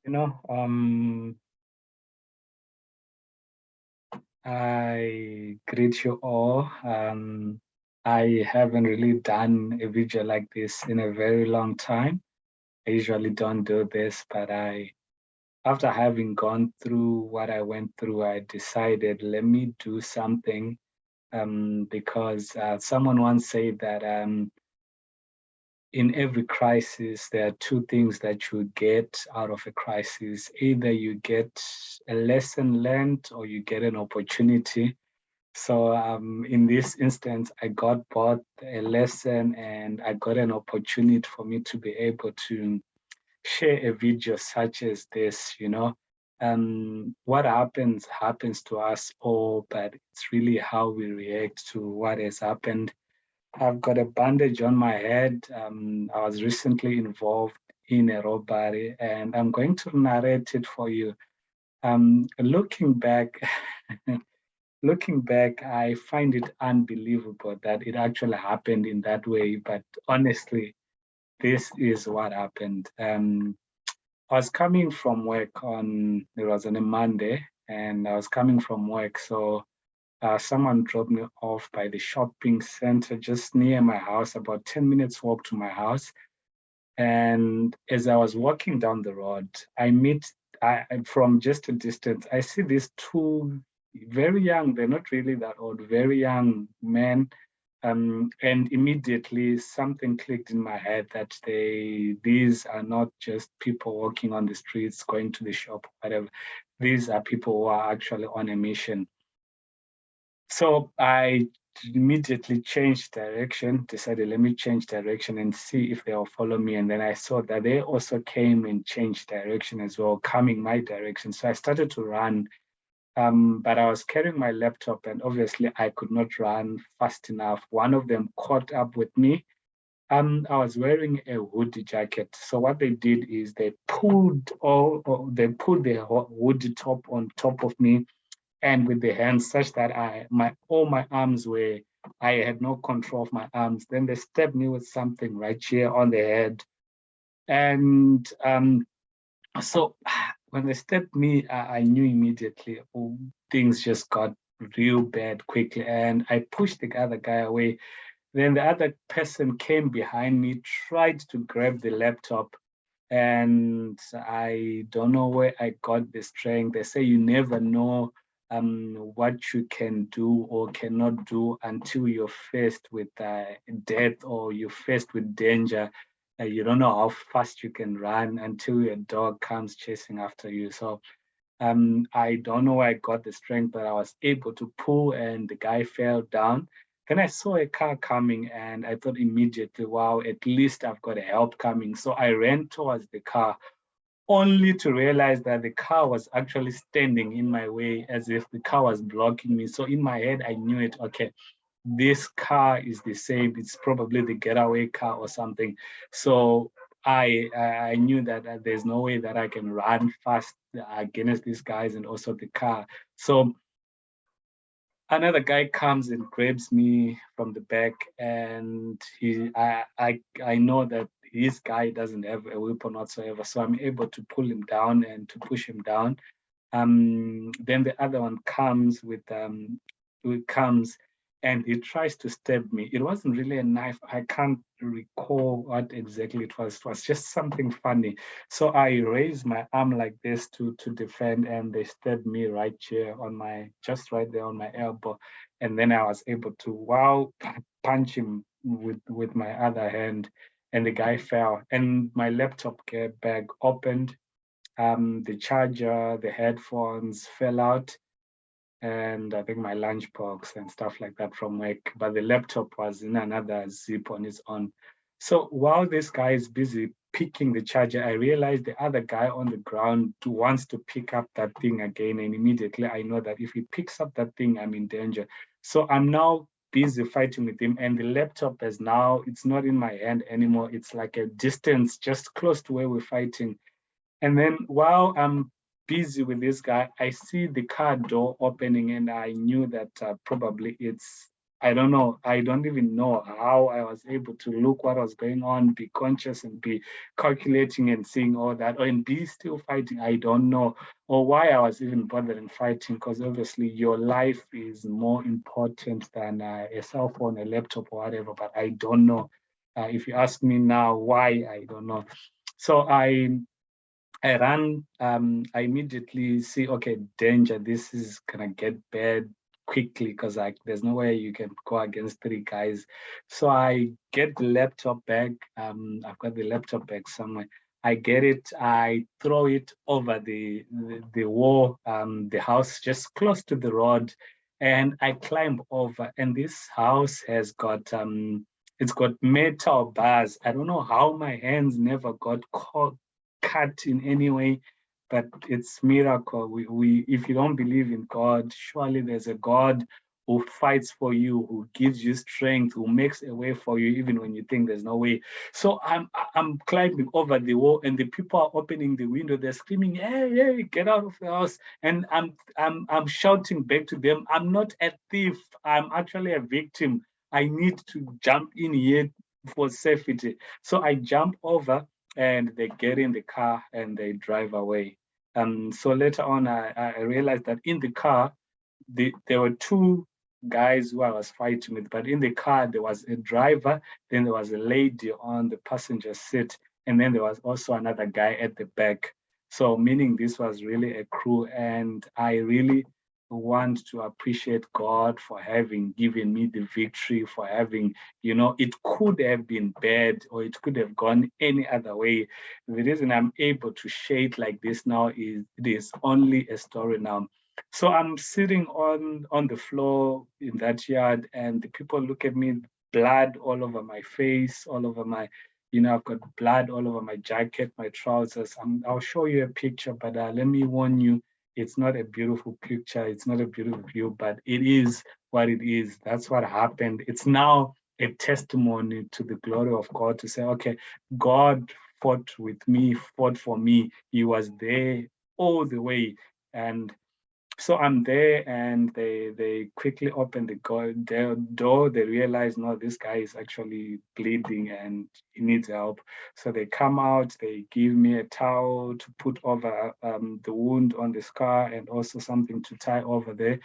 You know, I greet you all. I haven't really done a video like this in a very long time. I usually don't do this, but after having gone through what I went through, I decided let me do something. Because someone once said that in every crisis, there are two things that you get out of a crisis. Either you get a lesson learned or you get an opportunity. So in this instance, I got both a lesson and I got an opportunity for me to be able to share a video such as this, you know. What happens to us all, but it's really how we react to what has happened. I've got a bandage on my head. I was recently involved in a robbery, and I'm going to narrate it for you. Looking back, looking back, I find it unbelievable that it actually happened in that way. But honestly, this is what happened. I was coming from work it was on a Monday, and I was coming from work. So someone dropped me off by the shopping center just near my house, about 10 minutes walk to my house. And as I was walking down the road, from just a distance, I see these two very young, they're not really that old, very young men. And immediately something clicked in my head that these are not just people walking on the streets, going to the shop, whatever. These are people who are actually on a mission. So I immediately changed direction, decided let me change direction and see if they'll follow me. And then I saw that they also came and changed direction as well, coming my direction. So I started to run, but I was carrying my laptop and obviously I could not run fast enough. One of them caught up with me. I was wearing a hoodie jacket. So what they did is they pulled the hoodie top on top of me and with the hands such that all my arms were, I had no control of my arms. Then they stabbed me with something right here on the head. And so when they stabbed me, I knew immediately things just got real bad quickly. And I pushed the other guy away. Then the other person came behind me, tried to grab the laptop. And I don't know where I got the strength. They say you never know what you can do or cannot do until you're faced with death or you're faced with danger. You don't know how fast you can run until your dog comes chasing after you. So I don't know where I got the strength, but I was able to pull and the guy fell down. Then I saw a car coming and I thought immediately, wow, at least I've got a help coming. So I ran towards the car only to realize that the car was actually standing in my way as if the car was blocking me. So in my head, I knew it, okay, this car is the same. It's probably the getaway car or something. So I knew that there's no way that I can run fast against these guys and also the car. So another guy comes and grabs me from the back, and I know that his guy doesn't have a weapon whatsoever, so I'm able to pull him down and to push him down. Then the other one comes who comes and he tries to stab me. It wasn't really a knife. I can't recall what exactly it was. It was just something funny. So I raised my arm like this to defend, and they stabbed me right here just right there on my elbow. And then I was able to, wow, punch him with my other hand, and the guy fell. And my laptop bag opened, the charger, the headphones fell out, and I think my lunchbox and stuff like that from work. But the laptop was in another zip on its own. So while this guy is busy picking the charger, I realized the other guy on the ground wants to pick up that thing again. And immediately I know that if he picks up that thing, I'm in danger. So I'm now busy fighting with him. And the laptop it's not in my hand anymore. It's like a distance just close to where we're fighting. And then while I'm busy with this guy, I see the car door opening, and I knew that probably I don't know. I don't even know how I was able to look what was going on, be conscious and be calculating and seeing all that, and be still fighting. I don't know, or why I was even bothering fighting, because obviously your life is more important than a cell phone, a laptop, or whatever. But I don't know. If you ask me now why, I don't know. So I ran, I immediately see, okay, danger, this is gonna get bad quickly because like there's no way you can go against three guys. So I get the laptop back. I've got the laptop back somewhere. I get it, I throw it over the wall, the house just close to the road, and I climb over. And this house has got it's got metal bars. I don't know how my hands never got caught cut in any way, but it's miracle. We if you don't believe in God, surely there's a God who fights for you, who gives you strength, who makes a way for you even when you think there's no way. So I'm climbing over the wall, and the people are opening the window. They're screaming, "Hey, hey, get out of the house!" And I'm shouting back to them, "I'm not a thief. I'm actually a victim. I need to jump in here for safety." So I jump over, and they get in the car and they drive away. So later on, I realized that in the car, there were two guys who I was fighting with, but in the car, there was a driver, then there was a lady on the passenger seat, and then there was also another guy at the back. So, meaning this was really a crew, and I really want to appreciate God for having given me the victory, for having, it could have been bad or it could have gone any other way. The reason I'm able to share it like this now is it is only a story now. So I'm sitting on the floor in that yard, and the people look at me, blood all over my face, all over my, I've got blood all over my jacket, my trousers. I'll show you a picture, but let me warn you, it's not a beautiful picture. It's not a beautiful view, but it is what it is. That's what happened. It's now a testimony to the glory of God to say, okay, God fought with me, fought for me. He was there all the way. And so I'm there, and they quickly open their door. They realize, no, this guy is actually bleeding and he needs help. So they come out. They give me a towel to put over the wound on the scar, and also something to tie over there.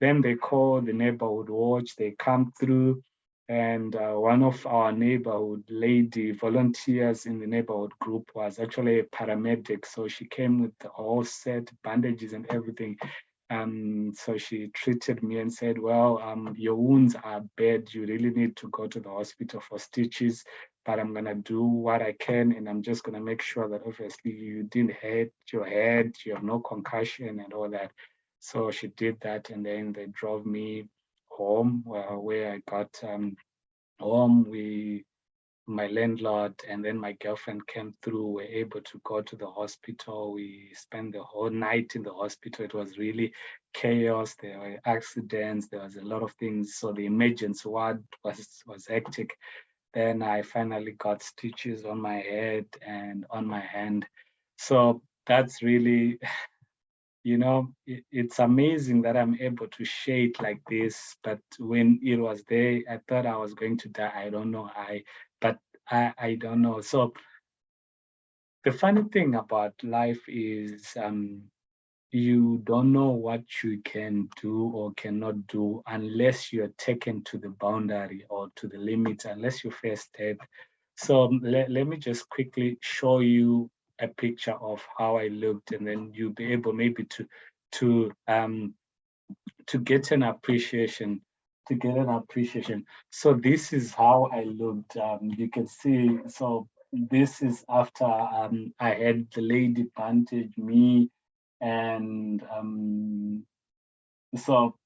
Then they call the neighborhood watch. They come through, and one of our neighborhood lady volunteers in the neighborhood group was actually a paramedic. So she came with the whole set, bandages and everything. So she treated me and said, well, your wounds are bad. You really need to go to the hospital for stitches, but I'm going to do what I can. And I'm just going to make sure that obviously you didn't hurt your head, you have no concussion and all that. So she did that. And then they drove me home where I got home. My landlord and then my girlfriend came through, were able to go to the hospital. We spent the whole night in the hospital. It was really chaos. There were accidents. There was a lot of things. So the emergency ward was hectic. Then I finally got stitches on my head and on my hand. So that's really, it's amazing that I'm able to share it like this. But when it was there, I thought I was going to die. I don't know. But I don't know. So the funny thing about life is you don't know what you can do or cannot do unless you're taken to the boundary or to the limit, unless you first step. So let me just quickly show you a picture of how I looked, and then you'll be able maybe to um to get an appreciation So this is how I looked. You can see, so this is after I had the lady bandage me, and so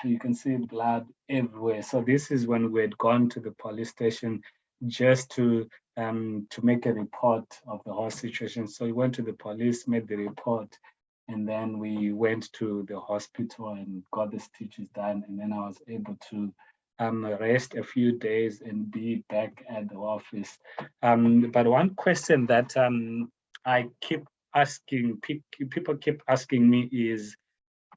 you can see blood everywhere. So this is when we had gone to the police station just to make a report of the whole situation. So we went to the police, made the report, and then we went to the hospital and got the stitches done. And then I was able to rest a few days and be back at the office. But one question that I keep asking, people keep asking me is,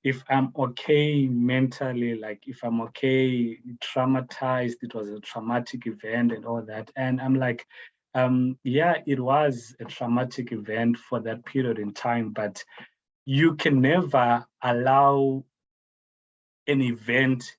if I'm okay mentally, like if I'm okay, traumatized, it was a traumatic event and all that. And I'm like, yeah, it was a traumatic event for that period in time, but you can never allow an event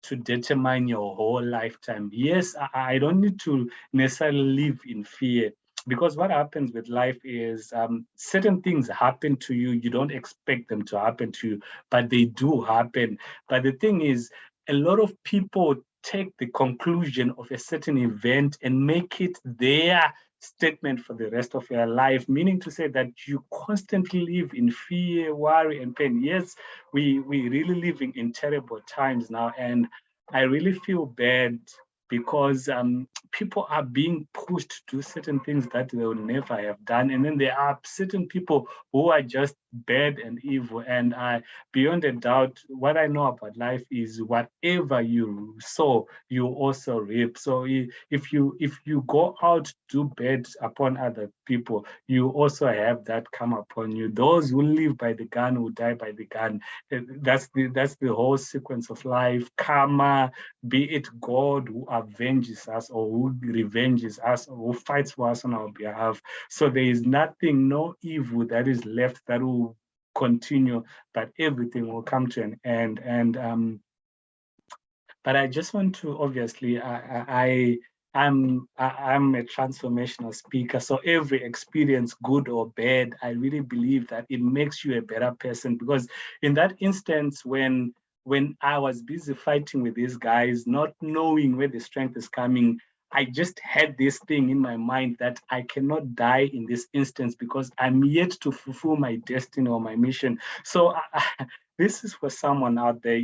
to determine your whole lifetime. Yes, I don't need to necessarily live in fear, because what happens with life is certain things happen to you. You don't expect them to happen to you, but they do happen. But the thing is, a lot of people take the conclusion of a certain event and make it their statement for the rest of your life, meaning to say that you constantly live in fear, worry, and pain. Yes, we really living in terrible times now, and I really feel bad because people are being pushed to do certain things that they would never have done, and then there are certain people who are just bad and evil. And I, beyond a doubt, what I know about life is whatever you sow, you also reap. So if you go out to do bad upon other people, you also have that come upon you. Those who live by the gun will die by the gun. That's the whole sequence of life. Karma, be it God who avenges us or who revenges us or who fights for us on our behalf. So there is nothing, no evil that is left that will continue, but everything will come to an end. And but I just want to, obviously, I'm a transformational speaker. So every experience, good or bad, I really believe that it makes you a better person. Because in that instance, when I was busy fighting with these guys, not knowing where the strength is coming, I just had this thing in my mind that I cannot die in this instance because I'm yet to fulfill my destiny or my mission. So this is for someone out there.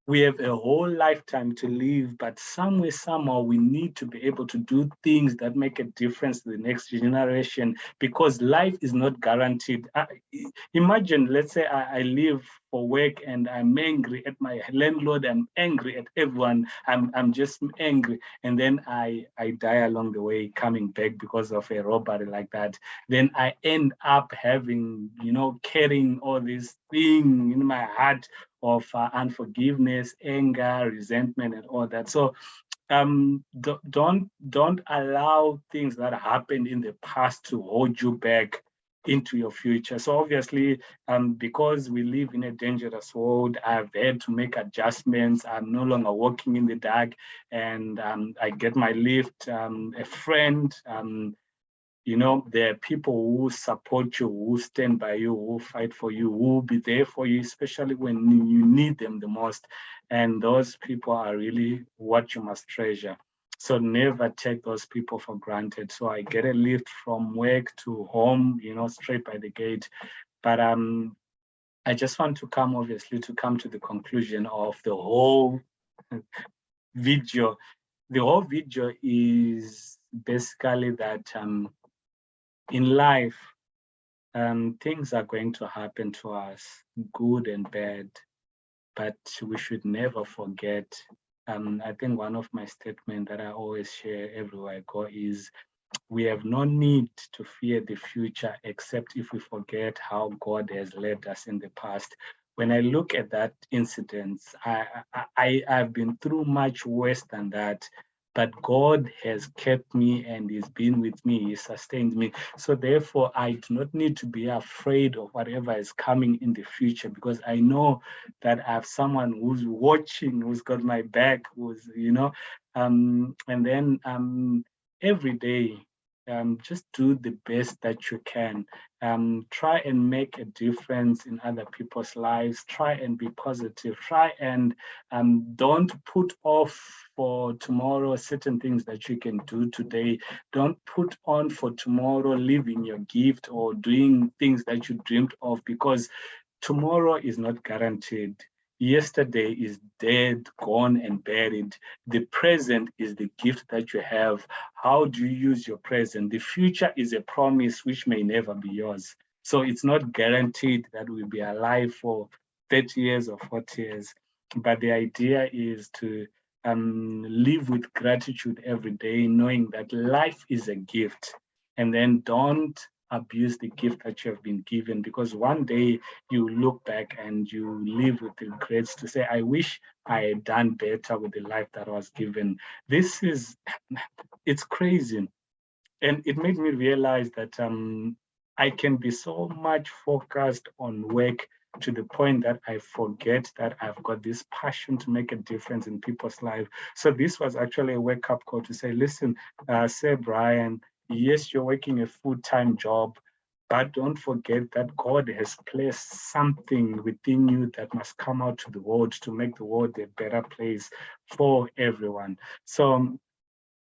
We have a whole lifetime to live, but somewhere, somehow, we need to be able to do things that make a difference to the next generation, because life is not guaranteed. Imagine, let's say I live for work and I'm angry at my landlord, I'm angry at everyone, I'm just angry, and then I die along the way coming back because of a robbery like that. Then I end up having, carrying all these things in my heart of unforgiveness, anger, resentment, and all that. So don't allow things that happened in the past to hold you back into your future. So obviously, because we live in a dangerous world, I've had to make adjustments. I'm no longer walking in the dark, and I get my lift. A friend, there are people who support you, who stand by you, who fight for you, who will be there for you, especially when you need them the most. And those people are really what you must treasure. So never take those people for granted. So I get a lift from work to home, straight by the gate. But I just want to come to the conclusion of the whole video. The whole video is basically that in life, things are going to happen to us, good and bad, but we should never forget. I think one of my statements that I always share everywhere I go is, we have no need to fear the future except if we forget how God has led us in the past. When I look at that incident, I've been through much worse than that, but God has kept me and He's been with me. He sustained me. So therefore, I do not need to be afraid of whatever is coming in the future, because I know that I have someone who's watching, who's got my back, and then every day, just do the best that you can. Try and make a difference in other people's lives. Try and be positive. Try and don't put off for tomorrow certain things that you can do today. Don't put on for tomorrow living your gift or doing things that you dreamed of, because tomorrow is not guaranteed. Yesterday is dead, gone, and buried. The present is the gift that you have. How do you use your present? The future is a promise which may never be yours. So it's not guaranteed that we'll be alive for 30 years or 40 years. But the idea is to live with gratitude every day, knowing that life is a gift. And then don't abuse the gift that you have been given, because one day you look back and you live with regrets to say, I wish I had done better with the life that was given. It's crazy. And it made me realize that I can be so much focused on work to the point that I forget that I've got this passion to make a difference in people's life. So this was actually a wake-up call to say, listen, Sir Brian, yes, you're working a full-time job, but don't forget that God has placed something within you that must come out to the world to make the world a better place for everyone. So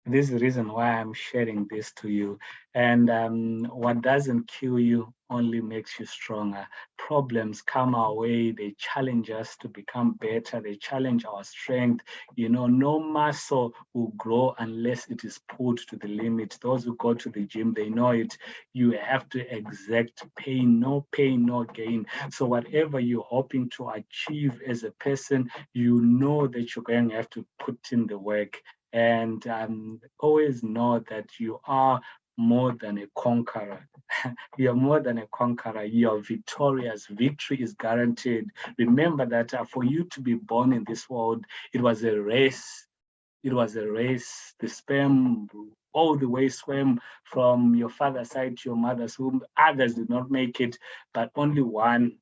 this is the reason why I'm sharing this to you. And what doesn't kill you only makes you stronger. Problems come our way, they challenge us to become better, they challenge our strength. No muscle will grow unless it is pulled to the limit. Those who go to the gym, they know it. You have to exact pain, no gain. So whatever you're hoping to achieve as a person, you know that you're going to have to put in the work. And always know that you are more than a conqueror. You're more than a conqueror. You're victorious. Victory is guaranteed. Remember that for you to be born in this world, it was a race. It was a race. The sperm all the way swam from your father's side to your mother's womb. Others did not make it, but only one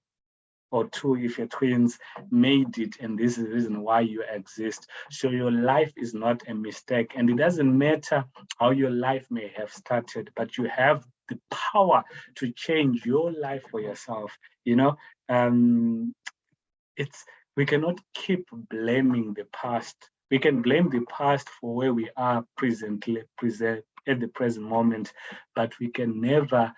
or two, if you're twins, made it, and this is the reason why you exist. So your life is not a mistake, and it doesn't matter how your life may have started, but you have the power to change your life for yourself. Um, it's we cannot keep blaming the past. We can blame the past for where we are at the present moment, but we can never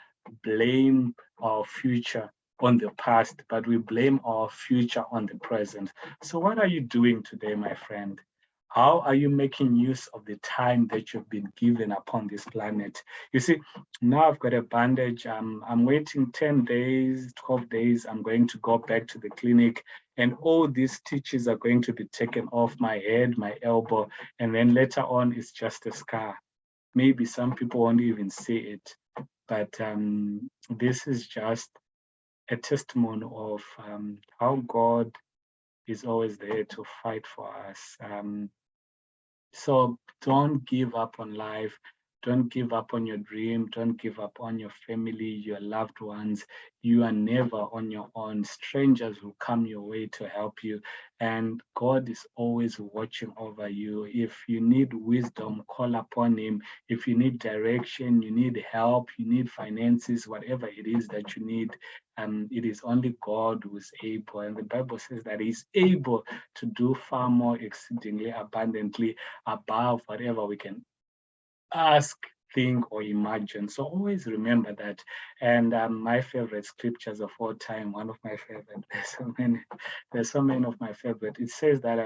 blame our future on the past, but we blame our future on the present. So what are you doing today, my friend? How are you making use of the time that you've been given upon this planet? You see, now I've got a bandage. I'm waiting 10 days, 12 days. I'm going to go back to the clinic, and all these stitches are going to be taken off my head, my elbow, and then later on, it's just a scar. Maybe some people won't even see it, but this is just a testimony of how God is always there to fight for us. So don't give up on life. Don't give up on your dream. Don't give up on your family, your loved ones. You are never on your own. Strangers will come your way to help you. And God is always watching over you. If you need wisdom, call upon Him. If you need direction, you need help, you need finances, whatever it is that you need, it is only God who is able. And the Bible says that He's able to do far more exceedingly abundantly above whatever we can ask, think, or imagine. So always remember that. And my favorite scriptures of all time, one of my favorite, there's so many of my favorite. It says that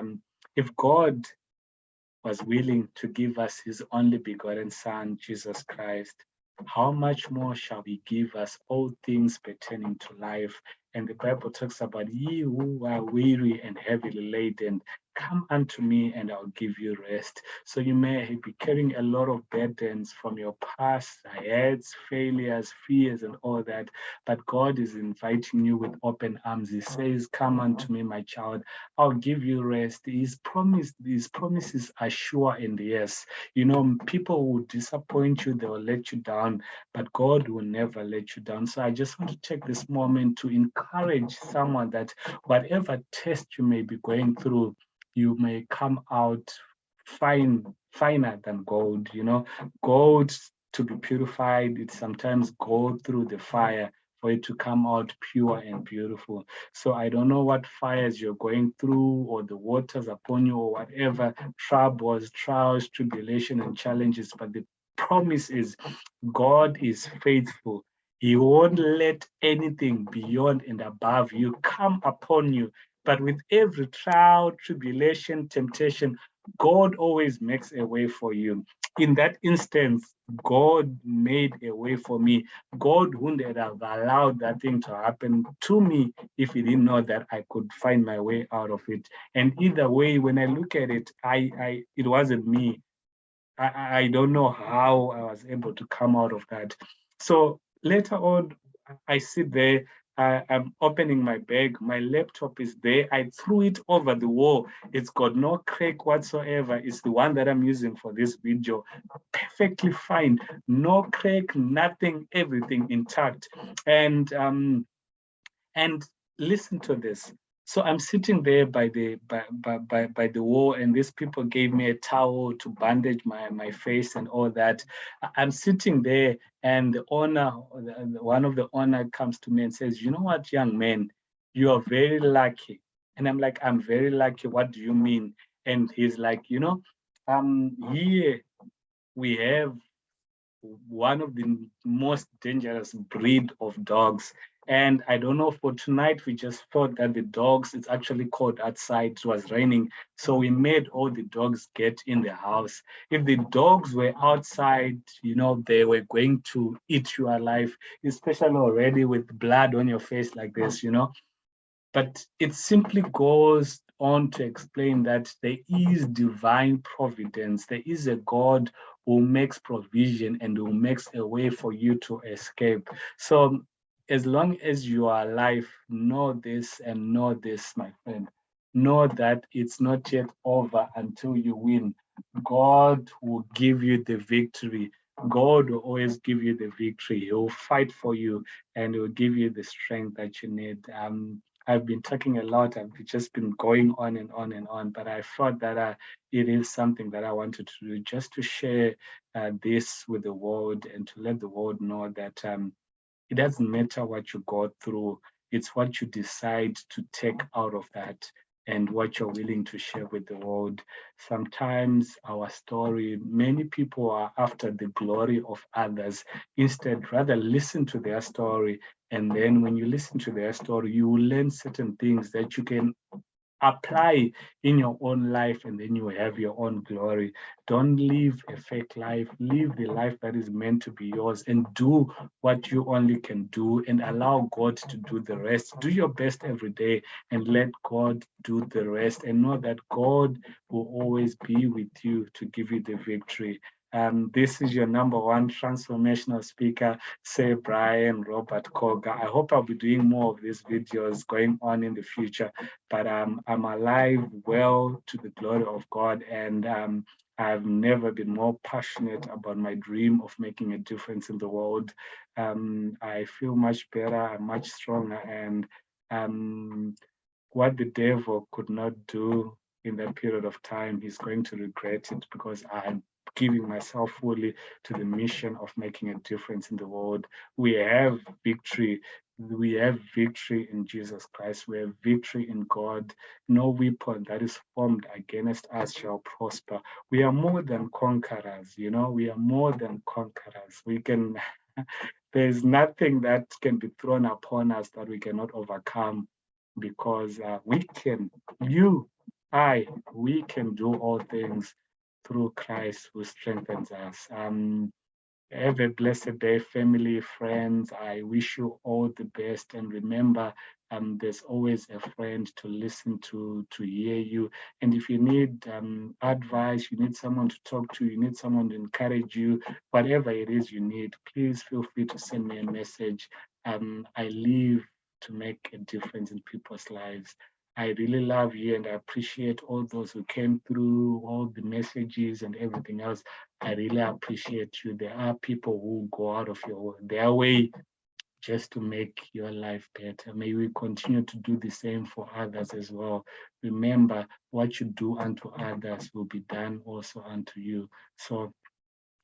if God was willing to give us his only begotten Son, Jesus Christ, how much more shall he give us all things pertaining to life? And the Bible talks about ye who are weary and heavily laden, come unto me and I'll give you rest. So you may be carrying a lot of burdens from your past, heads, failures, fears, and all that. But God is inviting you with open arms. He says, come unto me, my child. I'll give you rest. His promises are sure and yes. People will disappoint you, they will let you down, but God will never let you down. So I just want to take this moment to encourage someone that whatever test you may be going through, you may come out finer than gold. Gold, to be purified, it sometimes go through the fire for it to come out pure and beautiful. So I don't know what fires you're going through, or the waters upon you, or whatever troubles, trials, tribulation, and challenges, but the promise is God is faithful. He won't let anything beyond and above you come upon you. But with every trial, tribulation, temptation, God always makes a way for you. In that instance, God made a way for me. God wouldn't have allowed that thing to happen to me if he didn't know that I could find my way out of it. And either way, when I look at it, it wasn't me. I don't know how I was able to come out of that. So later on, I sit there, I'm opening my bag, my laptop is there. I threw it over the wall. It's got no crack whatsoever. It's the one that I'm using for this video. Perfectly fine, no crack, nothing, everything intact. And listen to this. So I'm sitting there by the wall, and these people gave me a towel to bandage my face and all that. I'm sitting there, and the owner, one of the owner, comes to me and says, "You know what, young man, you are very lucky." And I'm like, "I'm very lucky. What do you mean?" And he's like, "Here we have one of the most dangerous breed of dogs. And I don't know, for tonight, we just thought that the dogs, it's actually cold outside. It was raining. So we made all the dogs get in the house. If the dogs were outside, they were going to eat you alive, especially already with blood on your face like this. But it simply goes on to explain that there is divine providence. There is a God who makes provision and who makes a way for you to escape. So as long as you are alive, know this and know this, my friend. Know that it's not yet over until you win. God will give you the victory. God will always give you the victory. He will fight for you and he will give you the strength that you need. I've been talking a lot. I've just been going on and on and on, but I thought that it is something that I wanted to do, just to share this with the world and to let the world know that it doesn't matter what you go through. It's what you decide to take out of that and what you're willing to share with the world. Sometimes our story, many people are after the glory of others. Instead, rather listen to their story. And then when you listen to their story, you will learn certain things that you can apply in your own life, and then you have your own glory. Don't live a fake life. Live the life that is meant to be yours and do what you only can do and allow God to do the rest. Do your best every day and let God do the rest, and know that God will always be with you to give you the victory. This is your number one transformational speaker, Sir Brian Robert Koga. I hope I'll be doing more of these videos going on in the future, but I'm alive, well, to the glory of God, and I've never been more passionate about my dream of making a difference in the world. I feel much better, I'm much stronger, and what the devil could not do in that period of time, he's going to regret it, because I'm giving myself fully to the mission of making a difference in the world. We have victory. We have victory in Jesus Christ. We have victory in God. No weapon that is formed against us shall prosper. We are more than conquerors, we are more than conquerors. We can, there's nothing that can be thrown upon us that we cannot overcome, because we can, we can do all things through Christ who strengthens us. Have a blessed day, family, friends. I wish you all the best. And remember, there's always a friend to listen to hear you. And if you need advice, you need someone to talk to, you need someone to encourage you, whatever it is you need, please feel free to send me a message. I live to make a difference in people's lives. I really love you, and I appreciate all those who came through, all the messages and everything else. I really appreciate you. There are people who go out of their way just to make your life better. May we continue to do the same for others as well. Remember, what you do unto others will be done also unto you. So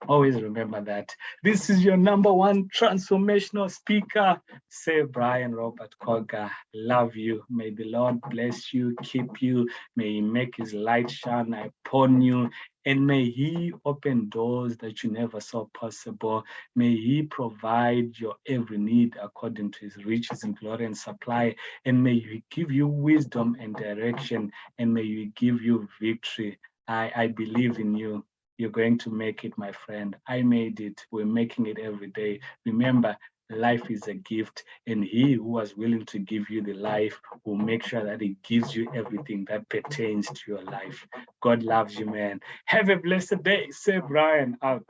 always remember that. This is your number one transformational speaker, Sir Brian Robert Koga. Love you. May the Lord bless you, keep you. May He make His light shine upon you. And may He open doors that you never saw possible. May He provide your every need according to His riches and glory and supply. And may He give you wisdom and direction. And may He give you victory. I believe in you. You're going to make it, my friend. I made it. We're making it every day. Remember, life is a gift, and He who was willing to give you the life will make sure that He gives you everything that pertains to your life. God loves you, man. Have a blessed day. Say Brian out.